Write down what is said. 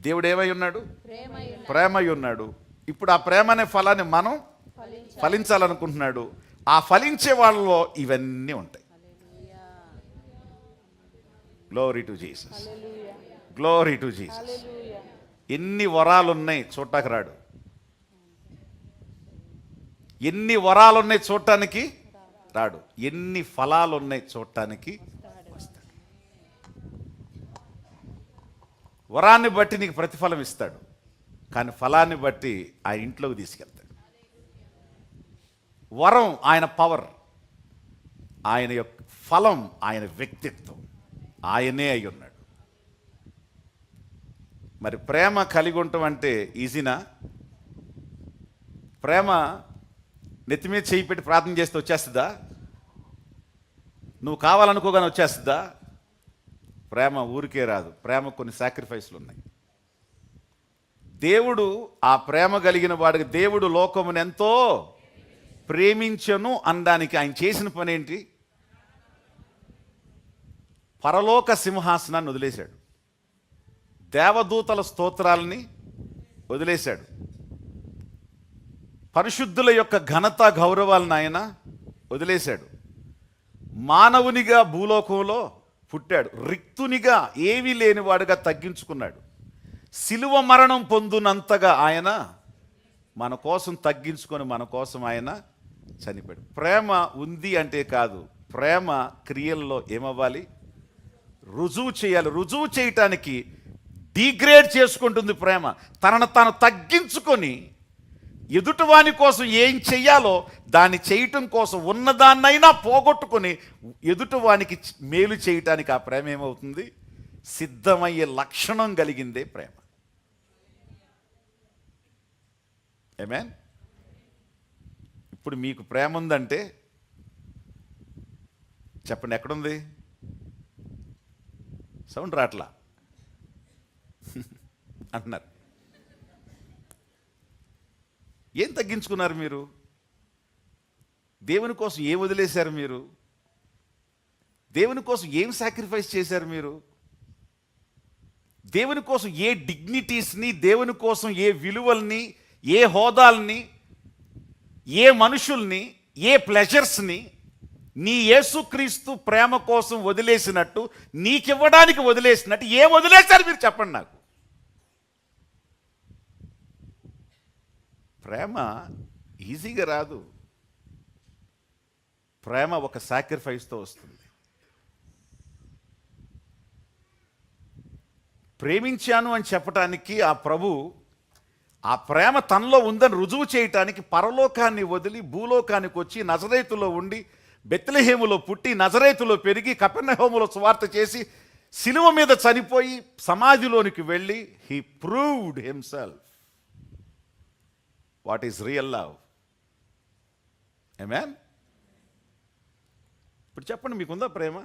దేవుడు ఏమై ఉన్నాడు? ప్రేమై ఉన్నాడు. ఇప్పుడు ఆ ప్రేమ అనే ఫలాన్ని మనం ఫలించాలనుకుంటున్నాడు. ఆ ఫలించే వాళ్ళలో ఇవన్నీ ఉంటాయి. Glory to Jesus, glory to Jesus. ఎన్ని వరాలు ఉన్నాయి చూడటానికి రాడు. ఎన్ని వరాలు ఉన్నాయి చూడటానికి రాడు. ఎన్ని ఫలాలు ఉన్నాయి చూడటానికి వస్తాడు. వరాన్ని బట్టి నీకు ప్రతిఫలం ఇస్తాడు, కానీ ఫలాన్ని బట్టి ఆ ఇంట్లోకి తీసుకెళ్తాడు. వరం ఆయన పవర్, ఆయన యొక్క ఫలం ఆయన వ్యక్తిత్వం, ఆయనే అయి ఉన్నాడు. మరి ప్రేమ కలిగి ఉండటం అంటే ఈజీనా? ప్రేమ నెత్తి మీద చేయి పెట్టి ప్రార్థన చేస్తే వచ్చేస్తుందా? నువ్వు కావాలనుకోగానే వచ్చేస్తుందా? ప్రేమ ఊరికే రాదు. ప్రేమ కొన్ని సాక్రిఫైస్లు ఉన్నాయి. దేవుడు ఆ ప్రేమ కలిగిన వాడికి దేవుడు లోకమును ఎంతో ప్రేమించను అనడానికి ఆయన చేసిన పని ఏంటి? పరలోక సింహాసనాన్ని వదిలేశాడు. దేవదూతల స్తోత్రాలని వదిలేశాడు. పరిశుద్ధుల యొక్క ఘనత గౌరవాలను ఆయన వదిలేశాడు. మానవునిగా భూలోకంలో పుట్టాడు. రిక్తునిగా ఏమీ లేనివాడుగా తగ్గించుకున్నాడు. శిలువ మరణం పొందునంతగా ఆయన మన కోసం తగ్గించుకొని మన కోసం ఆయన చనిపోయాడు. ప్రేమ ఉంది అంటే కాదు, ప్రేమ క్రియల్లో ఏమవ్వాలి? రుజువు చేయాలి. రుజువు చేయటానికి డిగ్రేడ్ చేసుకుంటుంది ప్రేమ. తనను తాను తగ్గించుకొని ఎదుటివాని కోసం ఏం చెయ్యాలో దాన్ని చేయటం కోసం ఉన్నదాన్నైనా పోగొట్టుకొని ఎదుటివానికి మేలు చేయటానికి ఆ ప్రేమ ఏమవుతుంది? సిద్ధమయ్యే లక్షణం కలిగిందే ప్రేమ. ఆమేన్. ఇప్పుడు మీకు ప్రేమ ఉందంటే చెప్పండి, ఎక్కడుంది? సౌండ్ రాట్లా అంటున్నారు. ఏం తగ్గించుకున్నారు మీరు? దేవుని కోసం ఏం వదిలేశారు మీరు? దేవుని కోసం ఏం సాక్రిఫైస్ చేశారు మీరు? దేవుని కోసం ఏ డిగ్నిటీస్ని, దేవుని కోసం ఏ విలువల్ని, ఏ హోదాల్ని, ఏ మనుషుల్ని, ఏ ప్లెజర్స్ని నీ యేసుక్రీస్తు ప్రేమ కోసం వదిలేసినట్టు, నీకివ్వడానికి వదిలేసినట్టు ఏం వదిలేశారు మీరు చెప్పండి నాకు. ప్రేమ ఈజీగా రాదు. ప్రేమ ఒక సాక్రిఫైస్తో వస్తుంది. ప్రేమించాను అని చెప్పటానికి ఆ ప్రభు ఆ ప్రేమ తనలో ఉందని రుజువు చేయటానికి పరలోకాన్ని వదిలి భూలోకానికి వచ్చి నజరేతులో ఉండి, బెత్లెహేములో పుట్టి, నజరేతులో పెరిగి, కపెర్నహూములో సువార్త చేసి, సిలువ మీద చనిపోయి సమాధిలోనికి వెళ్ళి he proved himself what is real love. ఆమేన్. ఇప్పుడు చెప్పండి, మీకుందా ప్రేమ?